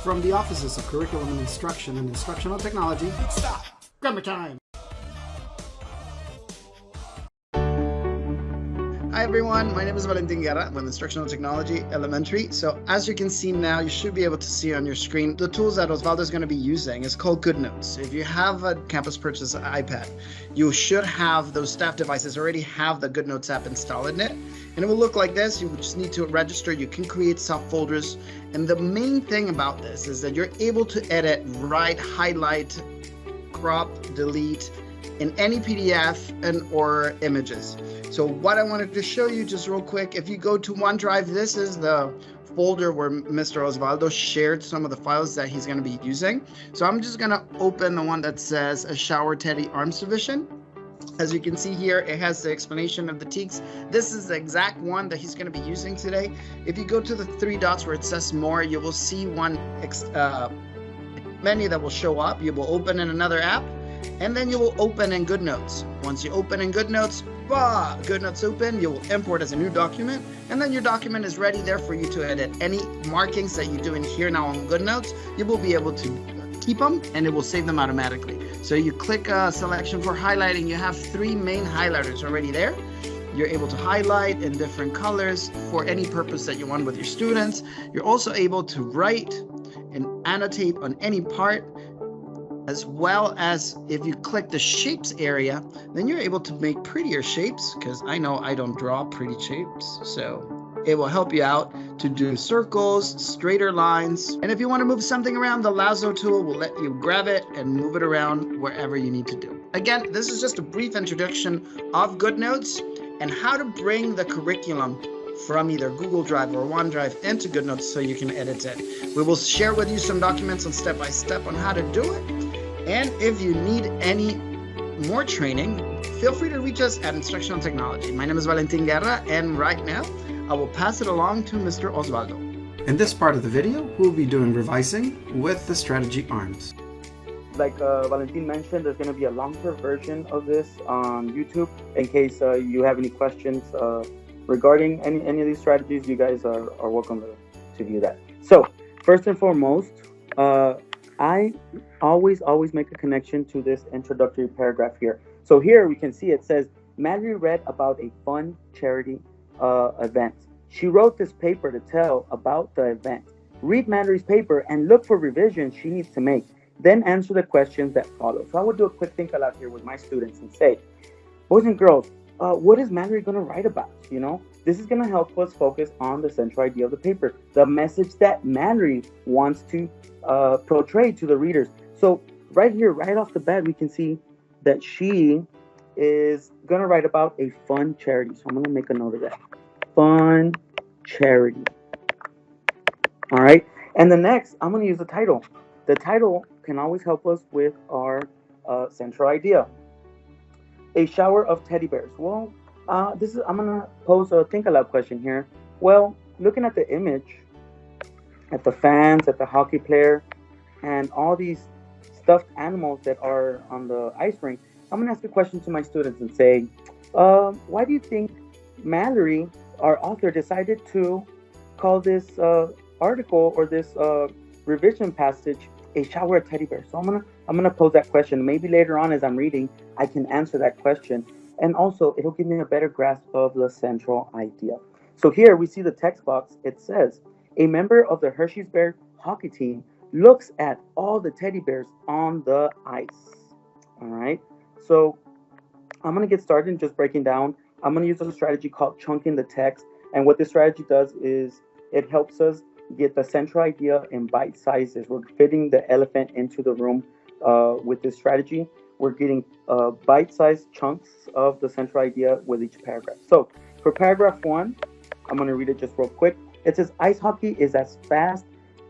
from the offices of Curriculum and Instruction and Instructional Technology. Stop! Grammar time! Hi everyone, my name is Valentin Guerra. I'm with Instructional Technology Elementary. So as you can see now, you should be able to see on your screen the tools that Osvaldo is going to be using is called GoodNotes. If you have a campus purchase iPad, you should have those staff devices already have the GoodNotes app installed in it. And it will look like this. You just need to register. You can create subfolders. And the main thing about this is that you're able to edit, write, highlight, crop, delete in any PDF and or images. So what I wanted to show you just real quick, if you go to OneDrive, this is the folder where Mr. Osvaldo shared some of the files that he's going to be using. So I'm just going to open the one that says a shower teddy A.R.M.S revision. As you can see here, it has the explanation of the teaks. This is the exact one that he's going to be using today. If you go to the three dots where it says more, you will see one menu that will show up. You will open in another app, and then you will open in GoodNotes. Once you open in GoodNotes, GoodNotes open, you will import as a new document, and then your document is ready there for you to edit. Any markings that you do in here now on GoodNotes, you will be able to keep them and it will save them automatically. So you click selection for highlighting, you have three main highlighters already there. You're able to highlight in different colors for any purpose that you want with your students. You're also able to write and annotate on any part, as well as if you click the shapes area, then you're able to make prettier shapes, because I know I don't draw pretty shapes. So it will help you out to do circles, straighter lines. And if you want to move something around, the lasso tool will let you grab it and move it around wherever you need to do. Again, this is just a brief introduction of GoodNotes and how to bring the curriculum from either Google Drive or OneDrive into GoodNotes so you can edit it. We will share with you some documents on step-by-step on how to do it. And if you need any more training, feel free to reach us at Instructional Technology. My name is Valentin Guerra, and right now, I will pass it along to Mr. Osvaldo. In this part of the video, we'll be doing revising with the strategy A.R.M.S. Like Valentin mentioned, there's going to be a longer version of this on YouTube. In case you have any questions regarding any of these strategies, you guys are welcome to view that. So first and foremost, I always make a connection to this introductory paragraph here. So here we can see it says, Mallory read about a fun charity event. She wrote this paper to tell about the event. Read Mallory's paper and look for revisions she needs to make. Then answer the questions that follow. So I would do a quick think aloud here with my students and say, boys and girls, what is Mallory going to write about? You know, this is going to help us focus on the central idea of the paper, the message that Mallory wants to portray to the readers. So right here, right off the bat, we can see that she is going to write about a fun charity. So I'm going to make a note of that. Fun charity. All right. And the next, I'm going to use the title. The title can always help us with our central idea. A shower of teddy bears. Well, I'm going to pose a think aloud question here. Well, looking at the image, at the fans, at the hockey player, and all these stuffed animals that are on the ice rink, I'm going to ask a question to my students and say, why do you think Mallory, our author, decided to call this article or this revision passage a shower of teddy bears? So I'm gonna pose that question. Maybe later on as I'm reading, I can answer that question. And also, it'll give me a better grasp of the central idea. So here we see the text box. It says, a member of the Hershey's Bear hockey team looks at all the teddy bears on the ice. All right. So I'm going to get started in just breaking down. I'm going to use a strategy called chunking the text. And what this strategy does is it helps us get the central idea in bite sizes. We're fitting the elephant into the room with this strategy. We're getting bite-sized chunks of the central idea with each paragraph. So for paragraph 1, I'm going to read it just real quick. It says, ice hockey is a fast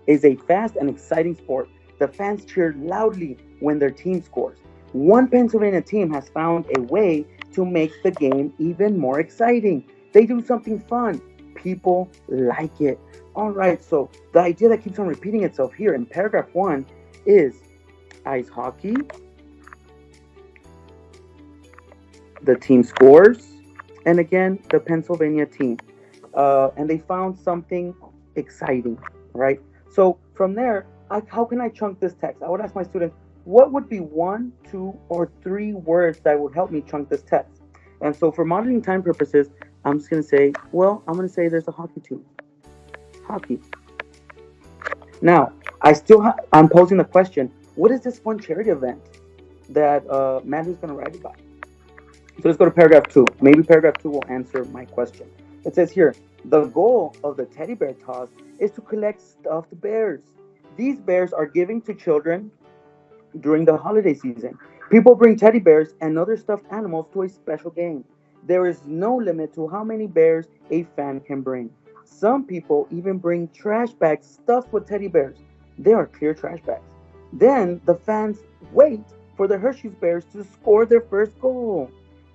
and exciting sport. The fans cheer loudly when their team scores. One Pennsylvania team has found a way to make the game even more exciting. They do something fun. People like it. All right, so the idea that keeps on repeating itself here in paragraph 1 is ice hockey. The team scores. And again, the Pennsylvania team. And they found something exciting, right? So from there, how can I chunk this text? I would ask my students, what would be 1, 2, or 3 words that would help me chunk this text? And so for modeling time purposes, I'm just going to say, well, I'm going to say there's a hockey team. Hockey. Now, I'm posing the question, what is this fun charity event that Matthew's going to write about? So let's go to paragraph 2. Maybe paragraph 2 will answer my question. It says here, the goal of the teddy bear toss is to collect stuffed bears. These bears are given to children during the holiday season. People bring teddy bears and other stuffed animals to a special game. There is no limit to how many bears a fan can bring. Some people even bring trash bags stuffed with teddy bears. They are clear trash bags. Then the fans wait for the Hershey's Bears to score their first goal.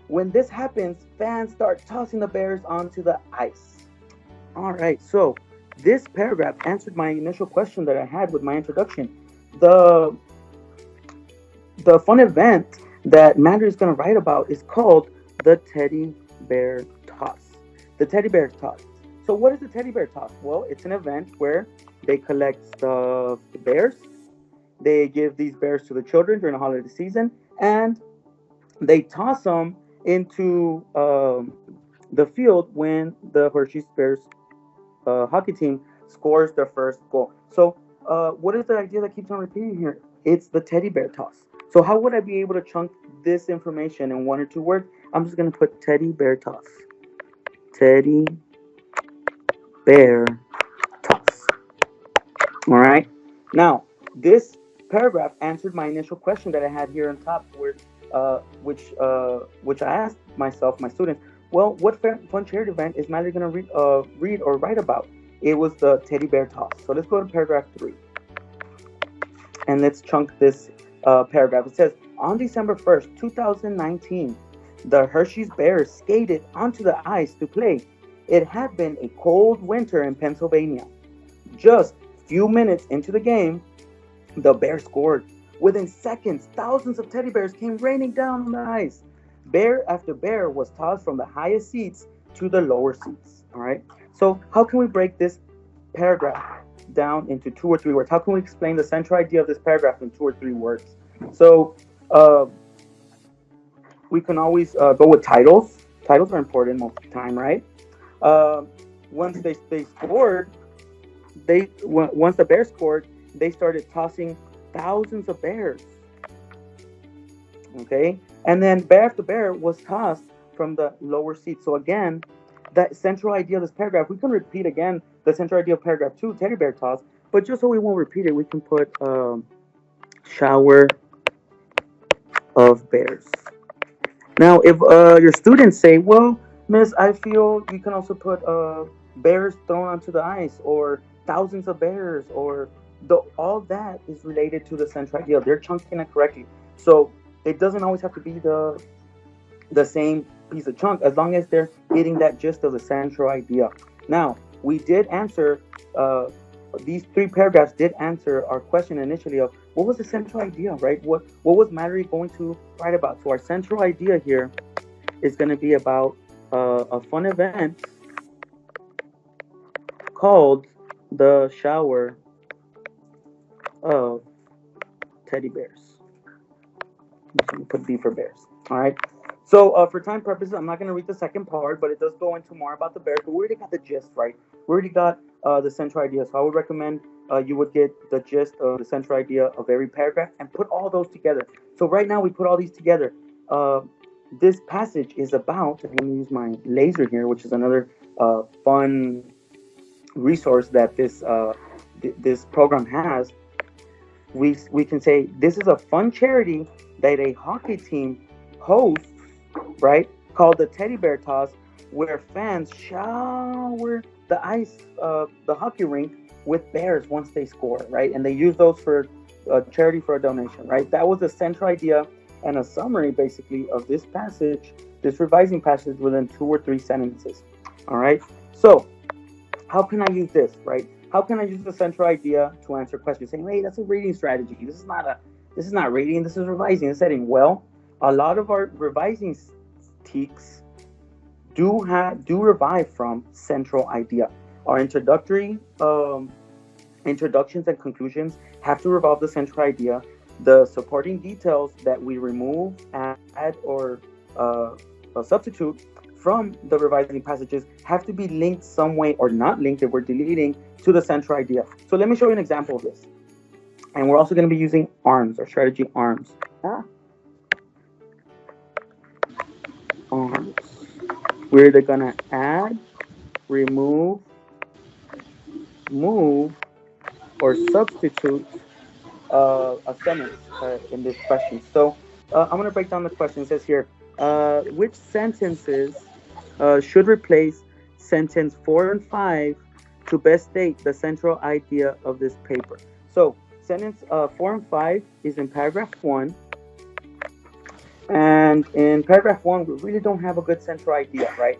When this happens, fans start tossing the bears onto the ice. All right, so this paragraph answered my initial question that I had with my introduction. The fun event that Matter is going to write about is called the Teddy Bear Toss. The Teddy Bear Toss. So what is the Teddy Bear Toss? Well, it's an event where they collect stuffed bears. They give these bears to the children during the holiday season, and they toss them into the field when the Hershey's Bears hockey team scores their first goal. So what is the idea that keeps on repeating here? It's the teddy bear toss. So how would I be able to chunk this information in 1 or 2 words? I'm just going to put teddy bear toss. Teddy bear toss. All right. Now, this paragraph answered my initial question that I had here on top, where, which I asked myself, my students, well, what fun charity event is Maddie going to read or write about? It was the teddy bear toss. So let's go to paragraph 3. And let's chunk this paragraph. It says, on December 1st, 2019, the Hershey's Bears skated onto the ice to play. It had been a cold winter in Pennsylvania. Just a few minutes into the game, the Bears scored. Within seconds, thousands of teddy bears came raining down on the ice. Bear after bear was tossed from the highest seats to the lower seats. All right. So how can we break this paragraph down into 2 or 3 words? How can we explain the central idea of this paragraph in 2 or 3 words? So we can always go with titles. Titles are important most of the time, right? Once they scored, once the Bears scored, they started tossing thousands of bears. Okay, and then bear after bear was tossed from the lower seat. So again, that central idea of this paragraph, we can repeat again the central idea of paragraph 2, teddy bear toss. But just so we won't repeat it, we can put shower of bears. Now, if your students say, well, Miss, I feel you can also put bears thrown onto the ice, or thousands of bears, or all that is related to the central idea. They're chunking it correctly. So it doesn't always have to be the same piece of chunk, as long as they're getting that gist of the central idea. Now, we did answer, these 3 paragraphs did answer our question initially of what was the central idea, right? What was Mallory going to write about? So our central idea here is going to be about a fun event called the shower of teddy bears. I'm going to put B for bears. All right. So for time purposes, I'm not going to read the second part, but it does go into more about the bears. But we already got the gist, right? We already got the central idea. So I would recommend you would get the gist of the central idea of every paragraph and put all those together. So right now we put all these together. This passage is about, let me use my laser here, which is another fun resource that this program has. We can say this is a fun charity that a hockey team hosts, right, called the Teddy Bear Toss, where fans shower the ice, the hockey rink with bears once they score, right? And they use those for charity for a donation, right? That was the central idea and a summary, basically, of this passage, this revising passage within 2 or 3 sentences, all right? So how can I use this, right? How can I use the central idea to answer questions? Saying, hey, that's a reading strategy. This is not reading. This is revising and setting. Well, a lot of our revising techniques do revive from central idea. Our introductory introductions and conclusions have to revolve the central idea. The supporting details that we remove, add, or substitute from the revising passages have to be linked some way, or not linked if we're deleting, to the central idea. So let me show you an example of this. And we're also going to be using A.R.M.S, or strategy A.R.M.S. A.R.M.S. We're either going to add, remove, move, or substitute a sentence in this question. So I'm going to break down the question. It says here, which sentences should replace sentence 4 and 5 to best state the central idea of this paper? So sentence 4 and 5 is in paragraph 1. And in paragraph 1, we really don't have a good central idea, right?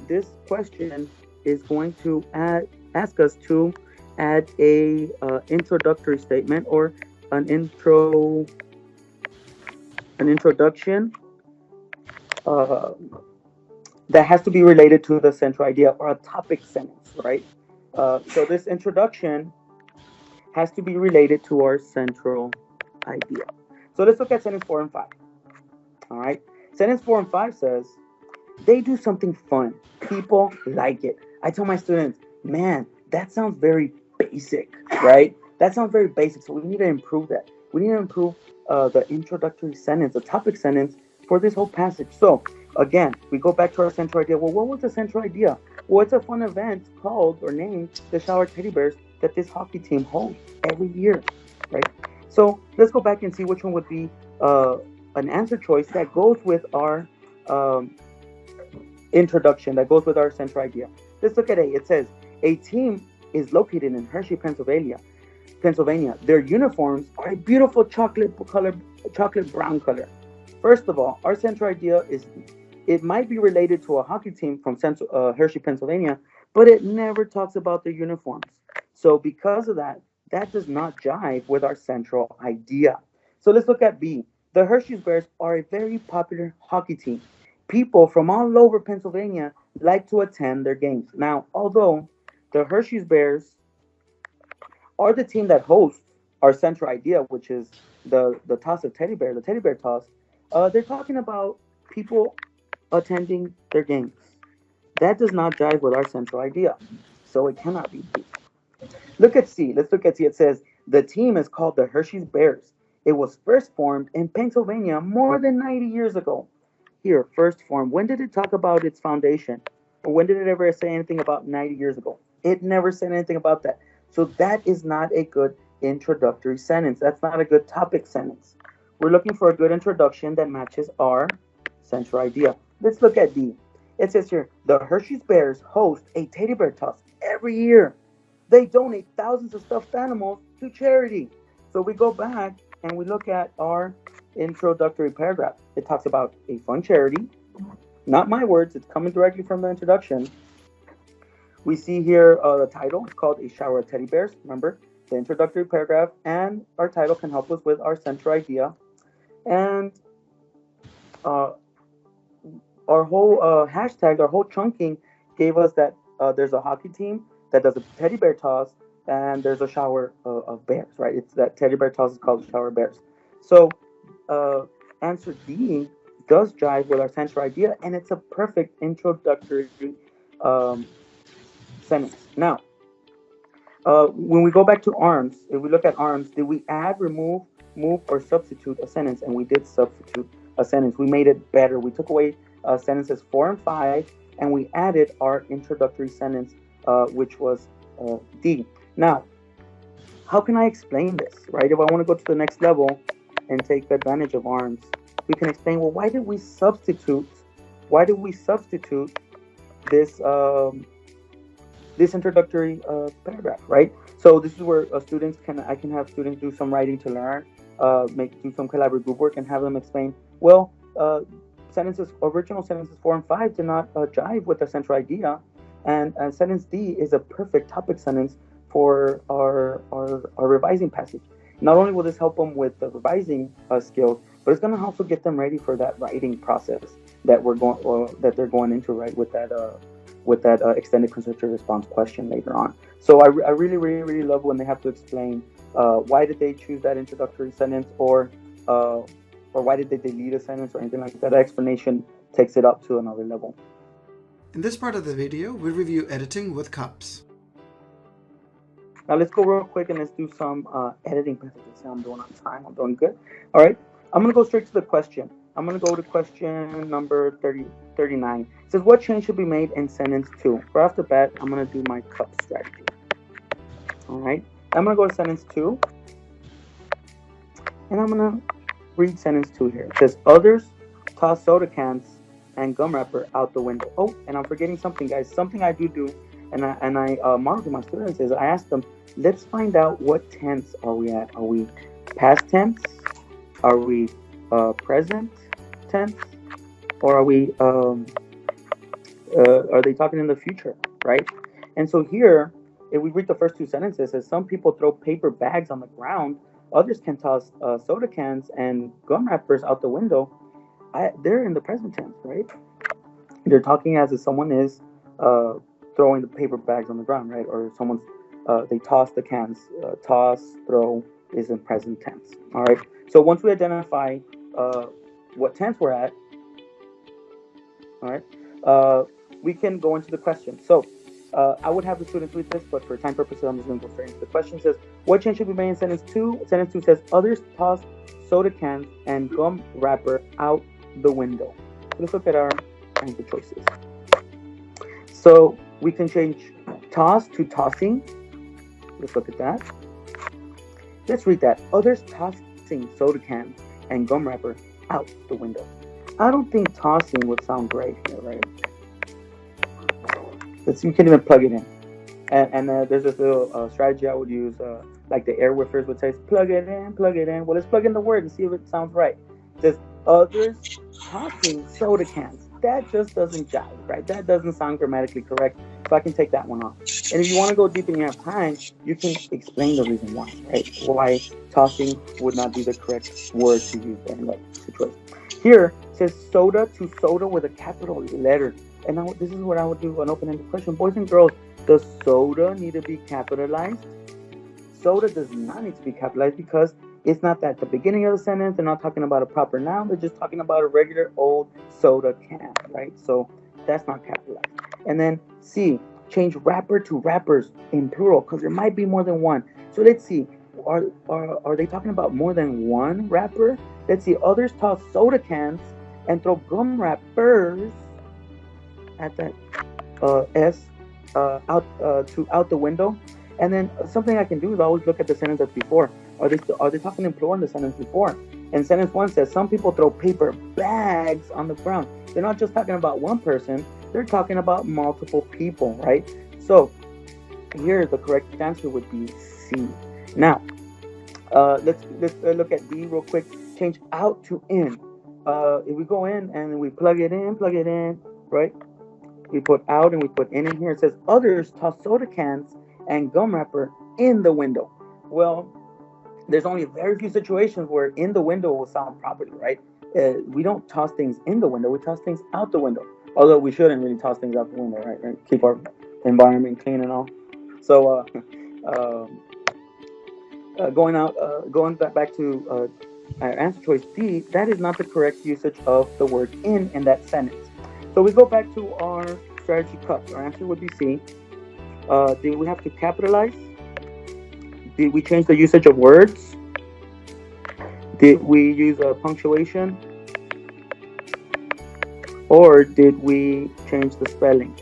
This question is going to ask us to add a introductory statement, or an introduction that has to be related to the central idea, or a topic sentence, right? So this introduction has to be related to our central idea. So let's look at sentence 4 and 5. All right. Sentence 4 and 5 says, they do something fun. People like it. I tell my students, man, that sounds very basic, right? That sounds very basic. So we need to improve that. We need to improve the introductory sentence, the topic sentence for this whole passage. So again, we go back to our central idea. Well, what was the central idea? Well, it's a fun event called, or named, the Shower Teddy Bears that this hockey team hosts every year, right? So let's go back and see which one would be an answer choice that goes with our introduction, that goes with our central idea. Let's look at A. It says, a team is located in Hershey, Pennsylvania. Their uniforms are a beautiful chocolate brown color. First of all, our central idea is, it might be related to a hockey team from Hershey, Pennsylvania, but it never talks about their uniforms. So because of that, that does not jive with our central idea. So let's look at B. The Hershey's Bears are a very popular hockey team. People from all over Pennsylvania like to attend their games. Now, although the Hershey's Bears are the team that hosts our central idea, which is the toss of teddy bear, the teddy bear toss, they're talking about people attending their games. That does not jive with our central idea, so it cannot be B. Look at C. Let's look at C. It says, the team is called the Hershey's Bears. It was first formed in Pennsylvania more than 90 years ago. Here, first formed. When did it talk about its foundation? Or when did it ever say anything about 90 years ago? It never said anything about that. So that is not a good introductory sentence. That's not a good topic sentence. We're looking for a good introduction that matches our central idea. Let's look at D. It says here, the Hershey's Bears host a teddy bear toss every year. They donate thousands of stuffed animals to charity. So we go back and we look at our introductory paragraph. It talks about a fun charity. Not my words, it's coming directly from the introduction. We see here the title. It's called A Shower of Teddy Bears. Remember, the introductory paragraph and our title can help us with our central idea. And our whole hashtag, our whole chunking gave us that there's a hockey team that does a teddy bear toss, and there's a shower of bears, right? It's that teddy bear toss is called the shower of bears. So answer D does jive with our central idea, and it's a perfect introductory sentence. Now, when we go back to A.R.M.S, if we look at A.R.M.S, did we add, remove, move, or substitute a sentence? And we did substitute a sentence. We made it better. We took away sentences 4 and 5, and we added our introductory sentence, which was D. Now, how can I explain this, right? If I want to go to the next level and take advantage of A.R.M.S, we can explain, well, why did we substitute this this introductory paragraph, right? So this is where I can have students do some writing to learn, do some collaborative group work, and have them explain, well, original sentences 4 and 5 do not jive with the central idea, and sentence D is a perfect topic sentence for our revising passage. Not only will this help them with the revising skills, but it's going to also get them ready for that writing process that they're going into, right, with that with that extended constructive response question later on. So I really, really, really love when they have to explain why did they choose that introductory sentence, or why did they delete a sentence or anything like that. That explanation takes it up to another level. In this part of the video, we review editing with C.U.P.S. Now let's go real quick and let's do some editing passages. I'm doing on time. I'm doing good. All right. I'm going to go straight to the question. I'm going to go to question number 39. It says, what change should be made in sentence 2? Right off the bat, I'm going to do my C.U.P.S strategy. All right. I'm going to go to sentence 2. And I'm going to read sentence 2 here. It says, others toss soda cans and gum wrapper out the window. Oh, and I'm forgetting something, guys. Something I do, and I monitor my students, is I ask them, let's find out what tense are we at. Are we past tense? Are we present tense? Or are we are they talking in the future, right? And so here, if we read the first two sentences, it says some people throw paper bags on the ground, others can toss soda cans and gum wrappers out the window. They're in the present tense, right? They're talking as if someone is throwing the paper bags on the ground, right? Or someone's they toss the cans. Toss, throw is in present tense. All right. So once we identify what tense we're at, all right, we can go into the question. So I would have the students read this, but for time purposes, I'm just going to go straight into the question. It says, what change should be made in sentence 2? Sentence 2 says, others toss soda cans and gum wrapper out the window. So let's look at our answer choices. So we can change toss to tossing. Let's look at that. Let's read that. Others tossing soda cans and gum wrapper out the window. I don't think tossing would sound great here, right? You can even plug it in. And there's this little strategy I would use, like the air whiffers would say, plug it in, plug it in. Well, let's plug in the word and see if it sounds right. It says, others tossing soda cans. That just doesn't jive, right? That doesn't sound grammatically correct. So I can take that one off. And if you want to go deep and you have time, you can explain the reason why, right? Why tossing would not be the correct word to use there in that situation. Here it says soda to soda with a capital letter. And now this is what I would do, an open-ended question. Boys and girls, does soda need to be capitalized? Soda does not need to be capitalized because it's not at the beginning of the sentence. They're not talking about a proper noun. They're just talking about a regular old soda can, right? So that's not capitalized. And then C, change wrapper to wrappers in plural because there might be more than one. So let's see. Are they talking about more than one wrapper? Let's see. Others toss soda cans and throw gum wrappers at that S out the window. And then something I can do is always look at the sentence that's before. Are they talking in plural in the sentence before? And sentence 1 says some people throw paper bags on the ground. They're not just talking about one person. They're talking about multiple people, right? So here the correct answer would be C. Now let's look at D real quick. Change out to in. If we go in and we plug it in, right? We put out and we put in here. It says others toss soda cans and gum wrapper in the window. Well, there's only very few situations where in the window will sound properly, right? We don't toss things in the window. We toss things out the window. Although we shouldn't really toss things out the window, right? Keep our environment clean and all. So going back to our answer choice D, that is not the correct usage of the word in that sentence. So we go back to our strategy C.U.P.S. Our answer would be C. Did we have to capitalize? Did we change the usage of words? Did we use a punctuation? Or did we change the spelling?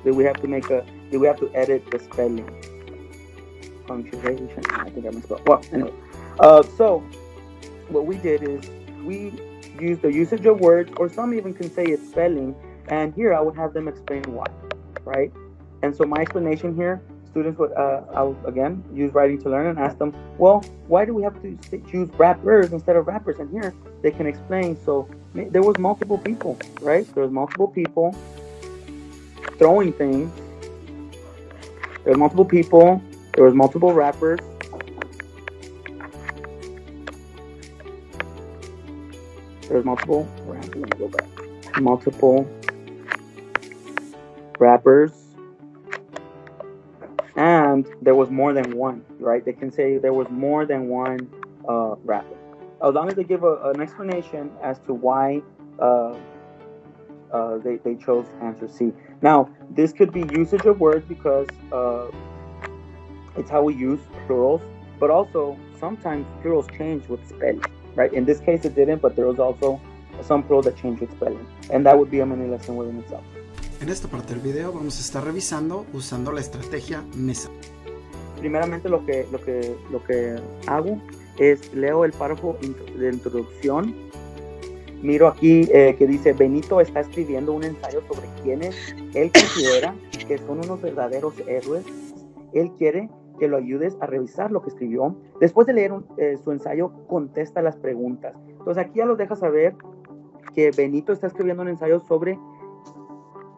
Did we have to edit the spelling? Punctuation. I think I messed up. Well, anyway. So what we did is we used the usage of words, or some even can say it's spelling. And here I would have them explain why, right? And so my explanation here, students would, I would again use writing to learn and ask them, well, why do we have to choose wrappers instead of wrappers? And here they can explain. So there was multiple people, right? There was multiple people throwing things. There was multiple people. There was multiple wrappers. There's multiple. Let me go back. Multiple rappers, and there was more than one, right? They can say there was more than one rapper. As long as they give an explanation as to why they chose answer C. Now, this could be usage of words because it's how we use plurals, but also sometimes plurals change with spelling, right? In this case, it didn't, but there was also some plurals that change with spelling, and that would be a mini lesson within itself. En esta parte del video vamos a estar revisando usando la estrategia M.E.S.A. Primeramente lo que hago es leo el párrafo de introducción. Miro aquí que dice Benito está escribiendo un ensayo sobre quienes él considera que son unos verdaderos héroes. Él quiere que lo ayudes a revisar lo que escribió. Después de leer su ensayo, contesta las preguntas. Entonces aquí ya los deja saber que Benito está escribiendo un ensayo sobre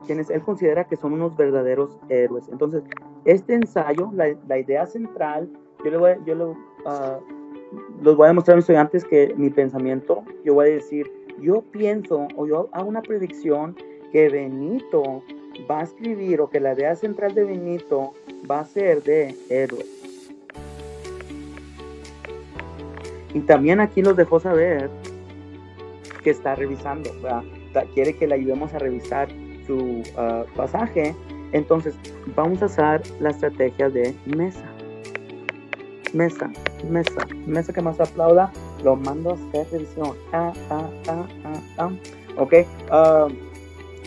quienes él considera que son unos verdaderos héroes. Entonces, este ensayo, la idea central, los voy a demostrar a mis estudiantes que mi pensamiento, yo voy a decir, yo pienso o yo hago una predicción que Benito va a escribir o que la idea central de Benito va a ser de héroes. Y también aquí los dejó saber que está revisando, ¿verdad? Quiere que le ayudemos a revisar su pasaje. Entonces vamos a usar la estrategia de M.E.S.A. M.E.S.A, que más aplauda, lo mando a hacer revisión. Ok,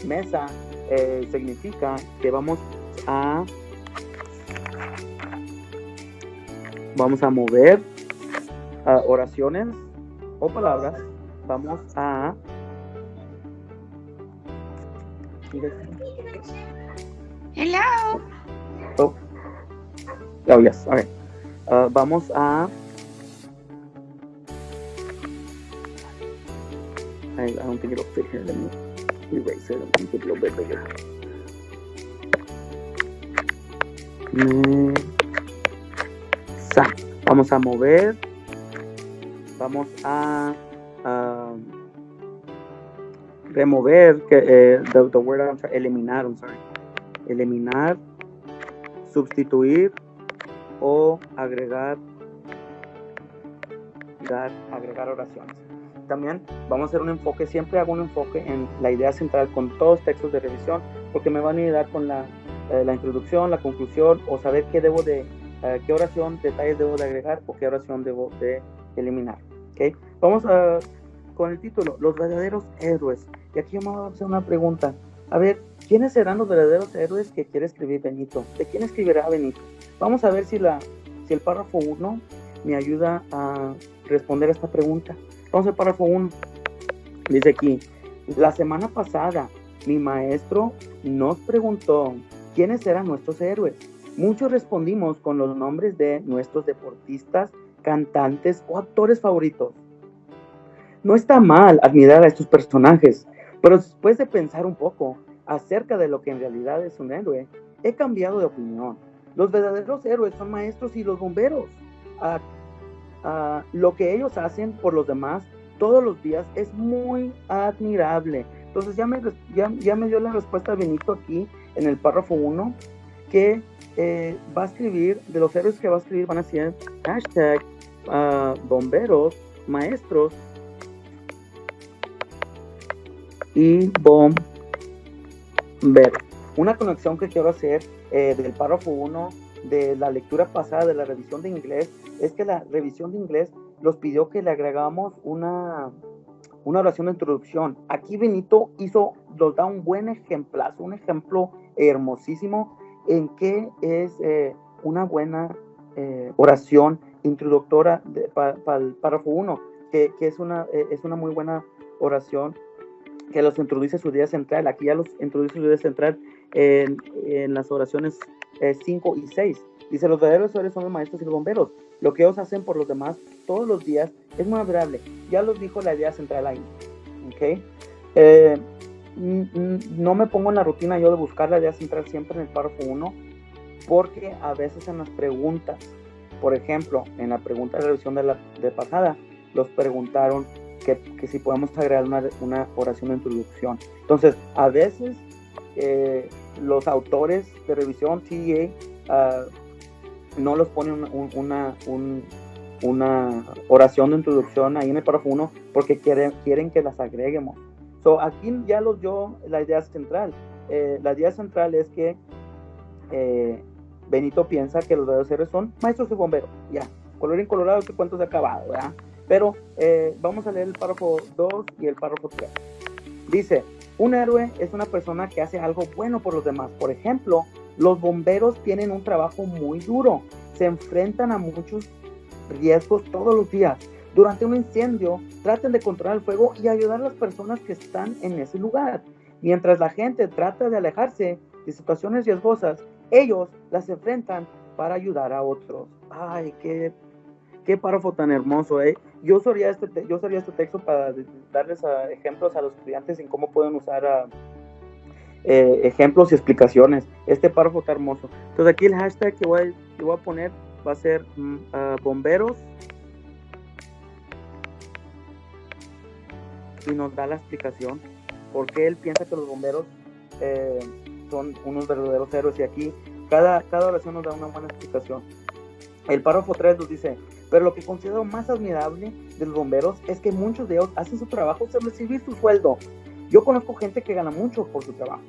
M.E.S.A significa que vamos a mover oraciones o palabras. Vamos a Hello. Oh yes, all right. Vamos a I don't think it'll fit here. Let me erase it and make it a little bit bigger. M.E.S.A. Vamos a mover. Vamos a remover, the word I'm sorry, eliminar, I'm sorry. Eliminar, sustituir o agregar oraciones. También vamos a hacer un enfoque, siempre hago un enfoque en la idea central con todos los textos de revisión, porque me van a ayudar con la introducción, la conclusión, o saber qué oración, detalles debo de agregar o qué oración debo de eliminar. ¿Okay? Vamos con el título, los verdaderos héroes. Y aquí yo me voy a hacer una pregunta. A ver, ¿quiénes serán los verdaderos héroes que quiere escribir Benito? ¿De quién escribirá Benito? Vamos a ver si el párrafo 1 me ayuda a responder a esta pregunta. Vamos al párrafo 1. Dice aquí, la semana pasada mi maestro nos preguntó quiénes eran nuestros héroes. Muchos respondimos con los nombres de nuestros deportistas, cantantes o actores favoritos. No está mal admirar a estos personajes, pero después de pensar un poco acerca de lo que en realidad es un héroe, he cambiado de opinión. Los verdaderos héroes son maestros y los bomberos. Lo que ellos hacen por los demás todos los días es muy admirable. Entonces ya me dio la respuesta Benito aquí en el párrafo 1, que va a escribir, de los héroes que va a escribir van a ser hashtag bomberos, maestros y bomberos. Una conexión que quiero hacer del párrafo 1 de la lectura pasada de la revisión de inglés es que la revisión de inglés los pidió que le agregamos una oración de introducción. Aquí Benito nos da un buen ejemplazo, un ejemplo hermosísimo en que es una buena oración introductora para el párrafo 1, que es una muy buena oración que los introduce su idea central. Aquí ya los introduce su idea central en las oraciones 5 y 6. Dice, los verdaderos héroes son los maestros y los bomberos. Lo que ellos hacen por los demás todos los días es muy admirable. Ya los dijo la idea central ahí. ¿Okay? No me pongo en la rutina yo de buscar la idea central siempre en el párrafo 1, porque a veces en las preguntas, por ejemplo, en la pregunta de revisión de pasada, los preguntaron que si podemos agregar una oración de introducción. Entonces, a veces los autores de revisión, TEA, no los ponen una oración de introducción ahí en el párrafo 1 porque quieren que las agreguemos. Aquí ya los dio la idea central. La idea central es que Benito piensa que los verdaderos héroes son maestros y bomberos. Ya, colorín colorado, este cuento se ha acabado, ¿verdad? Pero vamos a leer el párrafo 2 y el párrafo 3. Dice, un héroe es una persona que hace algo bueno por los demás. Por ejemplo, los bomberos tienen un trabajo muy duro. Se enfrentan a muchos riesgos todos los días. Durante un incendio, traten de controlar el fuego y ayudar a las personas que están en ese lugar. Mientras la gente trata de alejarse de situaciones riesgosas, ellos las enfrentan para ayudar a otros. Ay, qué párrafo tan hermoso, ¿eh? Yo usaría este texto para darles ejemplos a los estudiantes en cómo pueden usar ejemplos y explicaciones. Este párrafo está hermoso. Entonces aquí el hashtag que voy a poner va a ser bomberos, y nos da la explicación por qué él piensa que los bomberos son unos verdaderos héroes, y aquí cada oración nos da una buena explicación. El párrafo 3 nos dice, pero lo que considero más admirable de los bomberos es que muchos de ellos hacen su trabajo sin recibir su sueldo. Yo conozco gente que gana mucho por su trabajo.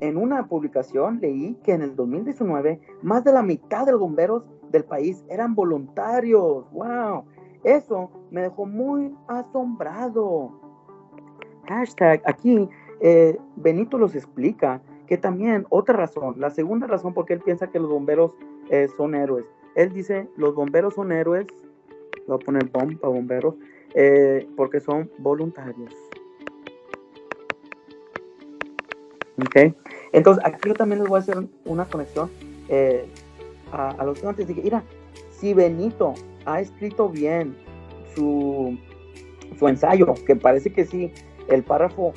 En una publicación leí que en el 2019 más de la mitad de los bomberos del país eran voluntarios. ¡Wow! Eso me dejó muy asombrado. Hashtag, aquí Benito los explica que también otra razón, la segunda razón por qué él piensa que los bomberos son héroes. Él dice, los bomberos son héroes, voy a poner bomb para bomberos, porque son voluntarios. ¿Ok? Entonces, aquí yo también les voy a hacer una conexión a los estudiantes. Dije, mira, si Benito ha escrito bien su ensayo, que parece que sí, el párrafo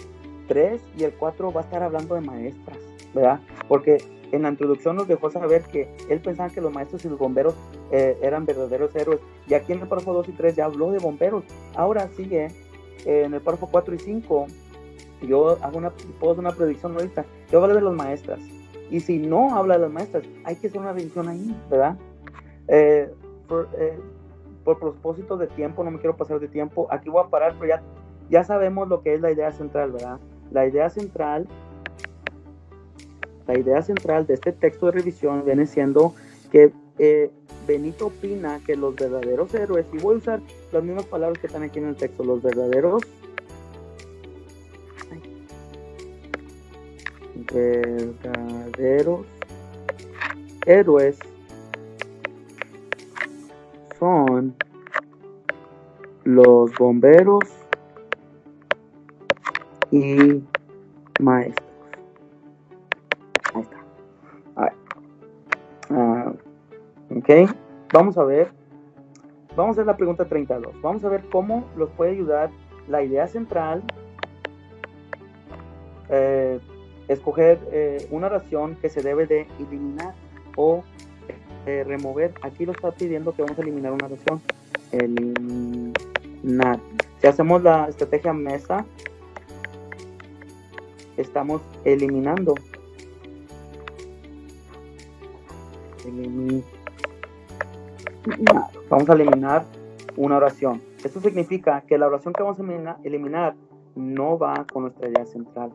3 y el 4 va a estar hablando de maestras, ¿verdad? Porque en la introducción nos dejó saber que él pensaba que los maestros y los bomberos eran verdaderos héroes, y aquí en el párrafo 2 y 3 ya habló de bomberos. Ahora sigue en el párrafo 4 y 5, yo puedo hacer una predicción ahorita, yo hablo de las maestras, y si no habla de las maestras, hay que hacer una revisión ahí, ¿verdad? Por propósito de tiempo, no me quiero pasar de tiempo, aquí voy a parar, pero ya sabemos lo que es la idea central, ¿verdad? La idea central de este texto de revisión viene siendo que Benito opina que los verdaderos héroes, y voy a usar las mismas palabras que están aquí en el texto, los verdaderos héroes son los bomberos y maestros. Ahí está. Ok, vamos a ver la pregunta 32. Vamos a ver cómo los puede ayudar la idea central, escoger una oración que se debe de eliminar o remover. Aquí lo está pidiendo que vamos a eliminar una oración. Eliminar. Si hacemos la estrategia M.E.S.A, estamos eliminando. Vamos a eliminar una oración. Esto significa que la oración que vamos a eliminar no va con nuestra idea central.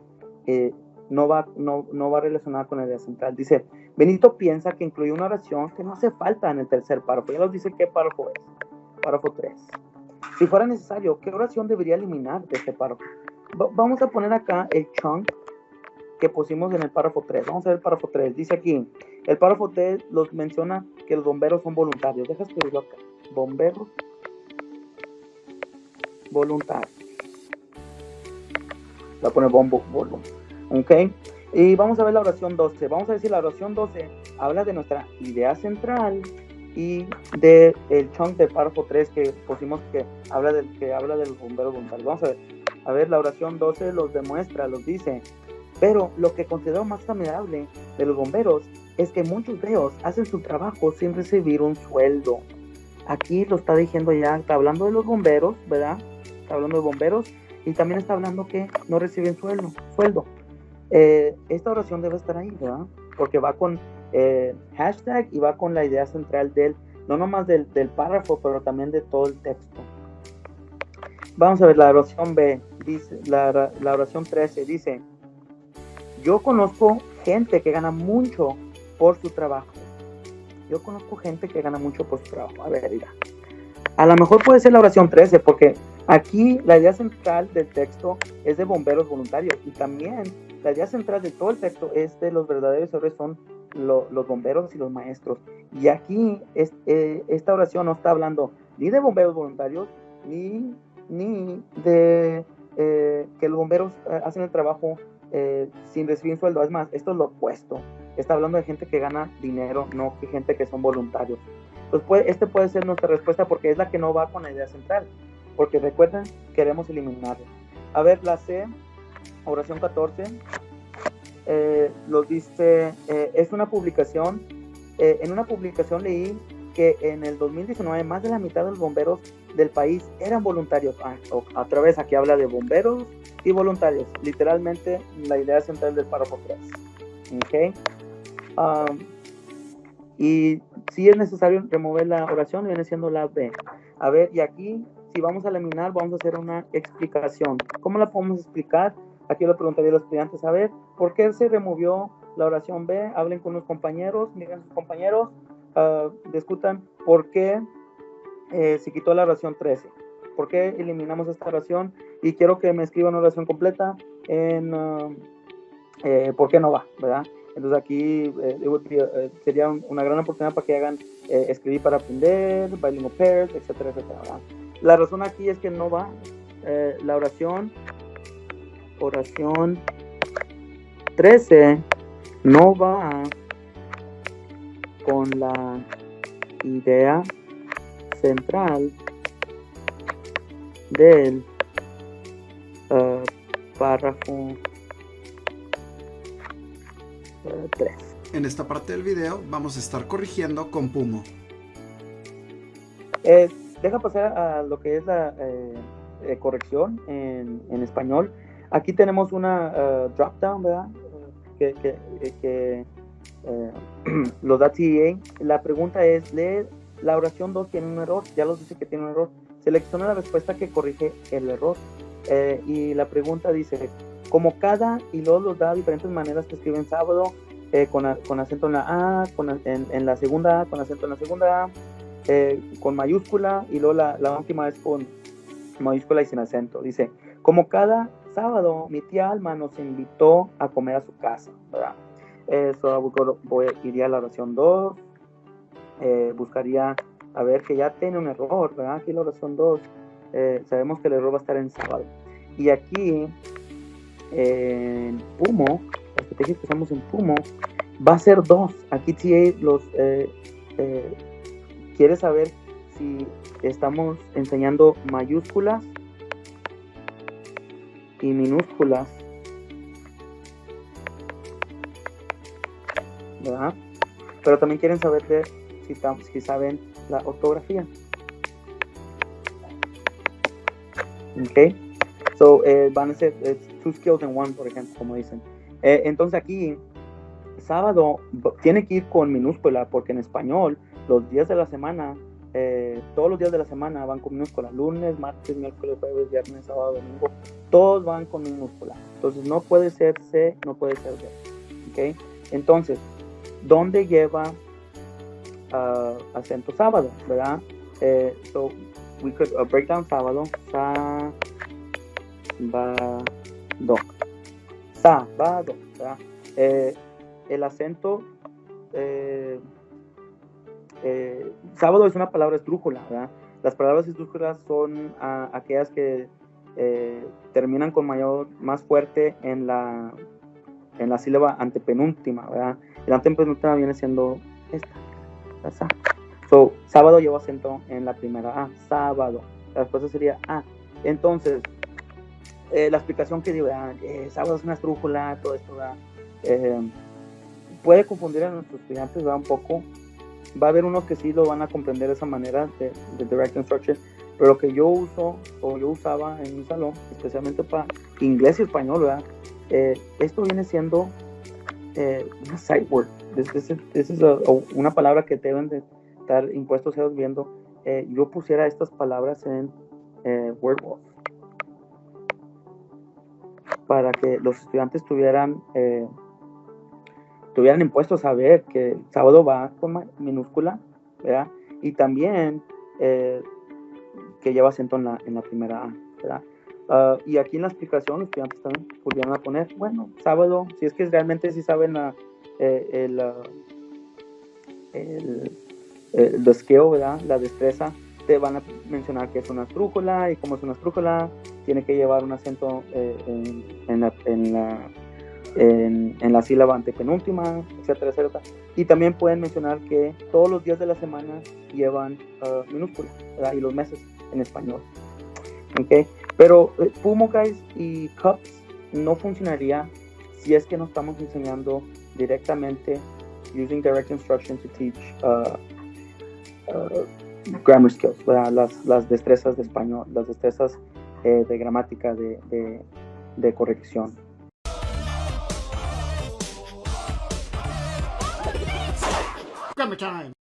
No va relacionada con la idea central. Dice, Benito piensa que incluye una oración que no hace falta en el tercer párrafo. Ya nos dice qué párrafo es. Párrafo 3. Si fuera necesario, ¿qué oración debería eliminar de este párrafo? Vamos a poner acá el chunk que pusimos en el párrafo 3. Vamos a ver el párrafo 3. Dice aquí, el párrafo 3 los menciona que los bomberos son voluntarios. Deja escribirlo acá. Bomberos voluntarios. Voy a poner bombo. Ok. Y vamos a ver la oración 12. Vamos a decir, la oración 12 habla de nuestra idea central y del chunk del párrafo 3 que pusimos que habla de los bomberos voluntarios. Vamos a ver. A ver, la oración 12 los demuestra, los dice. Pero lo que considero más admirable de los bomberos es que muchos de ellos hacen su trabajo sin recibir un sueldo. Aquí lo está diciendo ya, está hablando de los bomberos, ¿verdad? Está hablando de bomberos y también está hablando que no reciben sueldo. esta oración debe estar ahí, ¿verdad? Porque va con hashtag y va con la idea central no nomás del párrafo, pero también de todo el texto. Vamos a ver la oración B, dice, la oración 13 dice: yo conozco gente que gana mucho por su trabajo. Yo conozco gente que gana mucho por su trabajo. A ver, mira. A lo mejor puede ser la oración 13, porque aquí la idea central del texto es de bomberos voluntarios, y también la idea central de todo el texto es de los verdaderos héroes son los bomberos y los maestros. Y aquí esta oración no está hablando ni de bomberos voluntarios, ni de que los bomberos hacen el trabajo sin recibir un sueldo. Es más, esto es lo opuesto. Está hablando de gente que gana dinero, no que gente que son voluntarios. Entonces, este puede ser nuestra respuesta, porque es la que no va con la idea central. Porque recuerden, queremos eliminarlo. A ver, la C, oración 14, los dice, es una publicación. En una publicación leí que en el 2019 más de la mitad de los bomberos del país eran voluntarios. Otra vez aquí habla de bomberos y voluntarios. Literalmente la idea central del párrafo 3. ¿Okay? Y si es necesario remover la oración, viene siendo la B. A ver, y aquí, si vamos a eliminar, vamos a hacer una explicación. ¿Cómo la podemos explicar? Aquí le preguntaría a los estudiantes, a ver, ¿por qué se removió la oración B? Hablen con los compañeros, miren a sus compañeros, discutan por qué se quitó la oración 13. ¿Por qué eliminamos esta oración? Y quiero que me escriban una oración completa en por qué no va, ¿verdad? Entonces aquí sería una gran oportunidad para que hagan escribir para aprender, bilingual pairs, etcétera, etcétera, ¿verdad? La razón aquí es que no va la oración 13 no va con la idea central del párrafo 3. En esta parte del video vamos a estar corrigiendo con P.U.M.O. Deja pasar a lo que es la corrección en español. Aquí tenemos una drop down, ¿verdad? Que lo da TEA. La pregunta es, lee la oración 2, tiene un error. Ya los dice que tiene un error. Selecciona la respuesta que corrige el error. Y la pregunta dice, como cada, y luego los da diferentes maneras que escriben sábado, con acento en la A, en la segunda A, con acento en la segunda A, con mayúscula, y luego la última es con mayúscula y sin acento. Dice, como cada sábado mi tía Alma nos invitó a comer a su casa, ¿verdad? Iría a la oración 2, buscaría a ver que ya tiene un error, ¿verdad? Aquí la oración 2, sabemos que el error va a estar en sábado. Y aquí en P.U.M.O, las estrategias que usamos en P.U.M.O, va a ser 2. Aquí TA quiere saber si estamos enseñando mayúsculas y minúsculas, ¿verdad? Pero también quieren saber si saben la ortografía. Ok, so van a ser 2 skills in 1, por ejemplo, como dicen. Entonces aquí sábado tiene que ir con minúscula, porque en español los días de la semana, todos los días de la semana van con minúscula: lunes, martes, miércoles, jueves, viernes, sábado, domingo, todos van con minúscula. Entonces no puede ser C, no puede ser D. ¿Okay? Entonces, ¿dónde lleva acento sábado? ¿Verdad? So we could break down sábado. Sábado, ¿verdad? El acento sábado es una palabra esdrújula, ¿verdad? Las palabras esdrújulas son aquellas que terminan con más fuerte en la sílaba antepenúltima, ¿verdad? La antepenúltima viene siendo esta. So, sábado lleva acento en la primera A, sábado. La respuesta sería A. Entonces, la explicación que digo, sábado es una esdrújula, todo esto, ¿verdad? Puede confundir a nuestros estudiantes, ¿verdad? Un poco. Va a haber unos que sí lo van a comprender de esa manera, de direct instruction, pero lo que yo uso, o yo usaba en mi salón, especialmente para inglés y español, ¿verdad? Esto viene siendo una sight word. This is una palabra que deben de estar impuestos ellos viendo. Yo pusiera estas palabras en WordWall para que los estudiantes tuvieran impuestos a ver que sábado va con minúscula, ¿verdad? Y también que lleva acento en la primera A, ¿verdad? Y aquí en la explicación los estudiantes también pudieron poner, bueno, sábado, si es que realmente sí saben el skill, ¿verdad? La destreza, te van a mencionar que es una estrújula y como es una estrújula, tiene que llevar un acento en la sílaba antepenúltima, etcétera, etcétera. Y también pueden mencionar que todos los días de la semana llevan minúsculas, ¿verdad? Y los meses en español. ¿Okay? Pero P.U.M.O, guys, y C.U.P.S no funcionaría si es que no estamos enseñando directamente using direct instruction to teach grammar skills, ¿verdad? Las destrezas de español, las destrezas de gramática, de corrección. Grammar time.